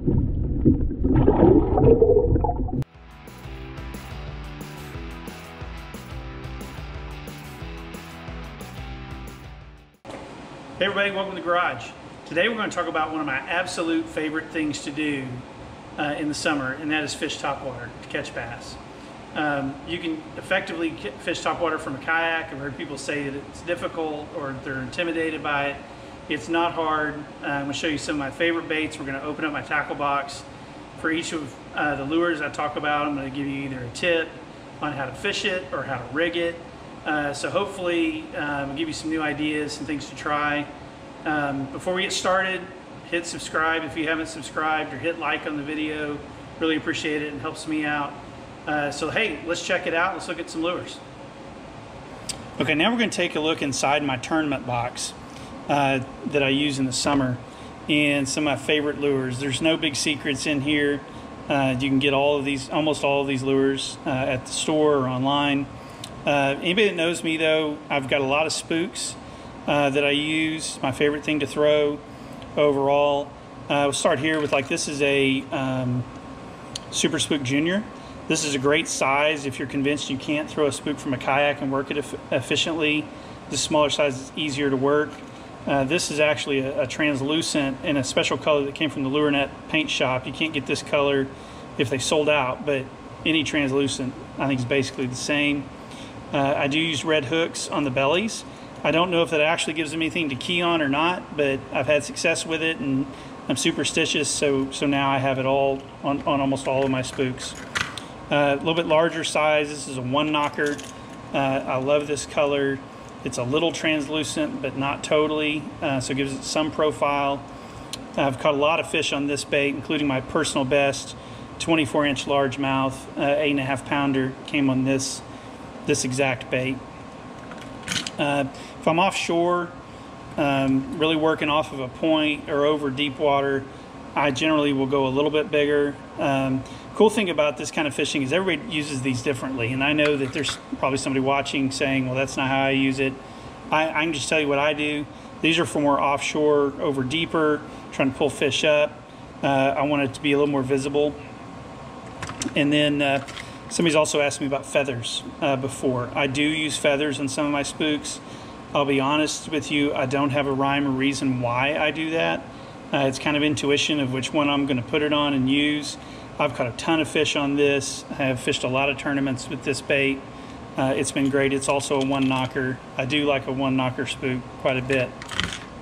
Hey everybody, welcome to the garage. Today we're going to talk about one of my absolute favorite things to do in the summer, and that is fish topwater to catch bass. You can effectively fish topwater from a kayak. I've heard people say that it's difficult or they're intimidated by it. It's not hard. I'm going to show you some of my favorite baits. We're going to open up my tackle box. For each of the lures I talk about, I'm going to give you either a tip on how to fish it or how to rig it. So hopefully I'll give you some new ideas and things to try. Before we get started, hit subscribe if you haven't subscribed, or hit like on the video. Really appreciate it and helps me out. So hey, let's check it out. Let's look at some lures. Okay, now we're going to take a look inside my tournament box that I use in the summer, and some of my favorite lures. There's no big secrets in here. You can get all of these, almost all of these lures at the store or online. Anybody that knows me though, I've got a lot of spooks that I use. My favorite thing to throw overall. We'll start here with, like, this is a Super Spook Junior. This is a great size if you're convinced you can't throw a spook from a kayak and work it efficiently. The smaller size is easier to work. This is actually a translucent in a special color that came from the Lure Net paint shop. You can't get this color if they sold out, but any translucent I think is basically the same. I do use red hooks on the bellies. I don't know if that actually gives them anything to key on or not, but I've had success with it, and I'm superstitious, so now I have it all on almost all of my spooks. A little bit larger size. This is a 1-knocker. I love this color. It's a little translucent, but not totally, so it gives it some profile. I've caught a lot of fish on this bait, including my personal best 24-inch largemouth, 8.5 pounder came on this exact bait. If I'm offshore, really working off of a point or over deep water, I generally will go a little bit bigger. Cool thing about this kind of fishing is everybody uses these differently, and I know that there's probably somebody watching saying, well, that's not how I use it. I can just tell you what I do. These are for more offshore, over deeper, trying to pull fish up. I want it to be a little more visible. And then somebody's also asked me about feathers before. I do use feathers on some of my spooks. I'll be honest with you, I don't have a rhyme or reason why I do that. It's kind of intuition of which one I'm going to put it on and use. I've caught a ton of fish on this. I have fished a lot of tournaments with this bait. It's been great. It's also a 1-knocker. I do like a 1-knocker spook quite a bit.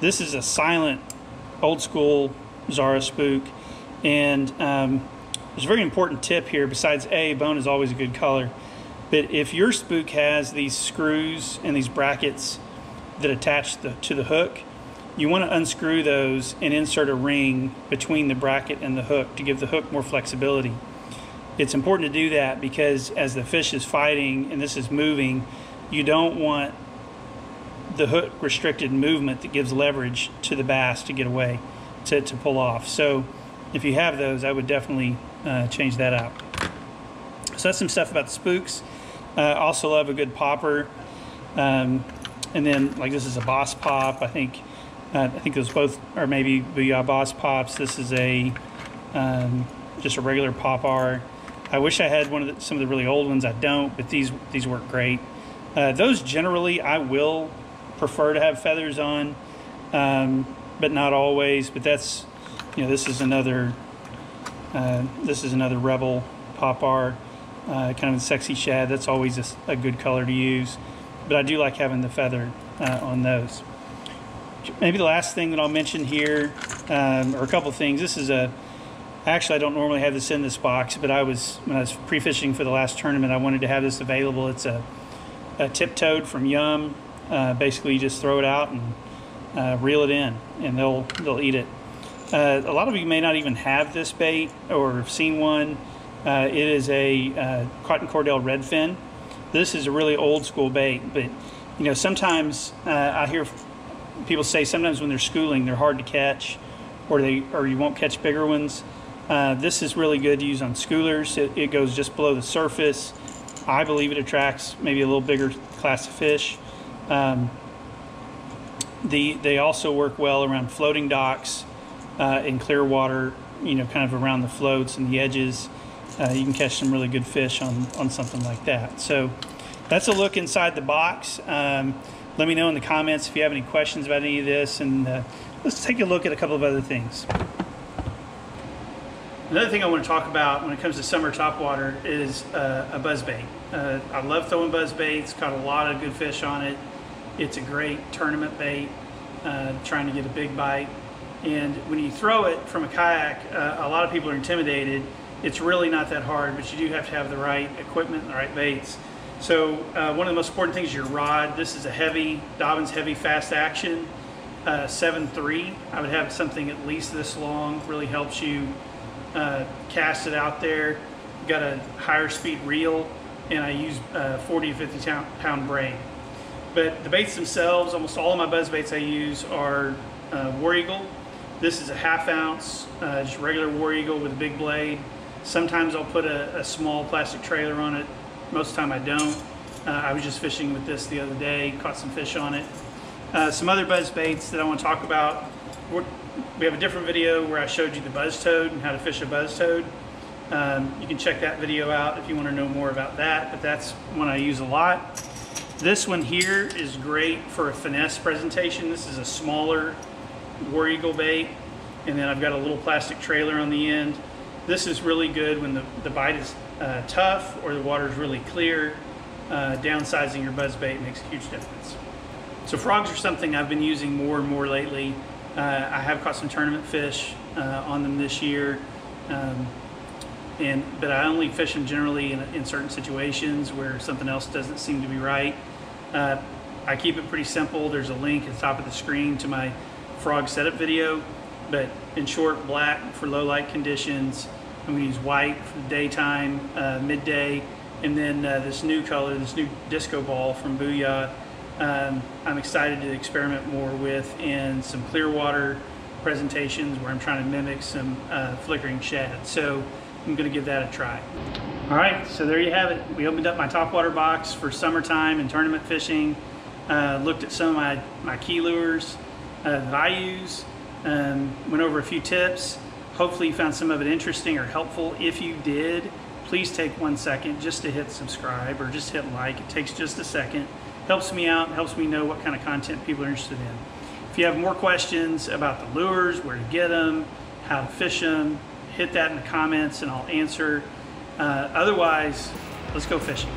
This is a silent, old school Zara spook, and there's a very important tip here. Besides bone is always a good color, but if your spook has these screws and these brackets that attach to the hook, you want to unscrew those and insert a ring between the bracket and the hook to give the hook more flexibility. It's important to do that because as the fish is fighting and this is moving, you don't want the hook restricted movement that gives leverage to the bass to get away, to pull off. So if you have those, I would definitely change that out. So that's some stuff about the spooks. Also love a good popper. And then, like, this is a Boss Pop. I think those both are maybe Booyah Boss Pops. This is a just a regular Pop-R. I wish I had some of the really old ones. I don't, but these work great. Those generally I will prefer to have feathers on, but not always. But that's, you know, this is another Rebel Pop-R, kind of a sexy shad. That's always a good color to use, but I do like having the feather on those. Maybe the last thing that I'll mention here, or a couple things. This is actually, I don't normally have this in this box, but when I was pre-fishing for the last tournament, I wanted to have this available. It's a tip-toed from Yum. Basically, you just throw it out and reel it in, and they'll eat it. A lot of you may not even have this bait or have seen one. It is a cotton cordell redfin. This is a really old school bait, but you know, sometimes I hear people say sometimes when they're schooling they're hard to catch, or you won't catch bigger ones. This is really good to use on schoolers. It goes just below the surface. I believe it attracts maybe a little bigger class of fish. They also work well around floating docks in clear water you know, kind of around the floats and the edges, you can catch some really good fish on something like that. So that's a look inside the box. Let me know in the comments if you have any questions about any of this, and let's take a look at a couple of other things. Another thing I want to talk about when it comes to summer topwater is a buzzbait. I love throwing buzzbaits, caught a lot of good fish on it. It's a great tournament bait, trying to get a big bite. And when you throw it from a kayak, a lot of people are intimidated. It's really not that hard, but you do have to have the right equipment and the right baits. So one of the most important things is your rod. This is a heavy, Dobyns heavy fast action, 7.3. I would have something at least this long, really helps you cast it out there. Got a higher speed reel, and I use 40 to 50 pound braid. But the baits themselves, almost all of my buzz baits I use are War Eagle. This is a 1/2 ounce, just regular War Eagle with a big blade. Sometimes I'll put a small plastic trailer on it. Most of the time I don't. I was just fishing with this the other day, caught some fish on it. Some other buzz baits that I want to talk about. We have a different video where I showed you the buzz toad and how to fish a buzz toad. You can check that video out if you want to know more about that, but that's one I use a lot. This one here is great for a finesse presentation. This is a smaller War Eagle bait, and then I've got a little plastic trailer on the end. This is really good when the bite is tough or the water is really clear. Downsizing your buzz bait makes a huge difference. So frogs are something I've been using more and more lately. I have caught some tournament fish on them this year, but I only fish them generally in certain situations where something else doesn't seem to be right. I keep it pretty simple. There's a link at the top of the screen to my frog setup video, but in short, black for low light conditions. I'm going to use white for the daytime, midday, and then this new color, this new disco ball from Booyah. I'm excited to experiment more with in some clear water presentations where I'm trying to mimic some flickering shad. So I'm going to give that a try. All right, so there you have it. We opened up my topwater box for summertime and tournament fishing. Looked at some of my key lures that I use. Went over a few tips. Hopefully you found some of it interesting or helpful. If you did, please take 1 second just to hit subscribe or just hit like. It takes just a second. Helps me out, helps me know what kind of content people are interested in. If you have more questions about the lures, where to get them, how to fish them, hit that in the comments and I'll answer. Otherwise, let's go fishing.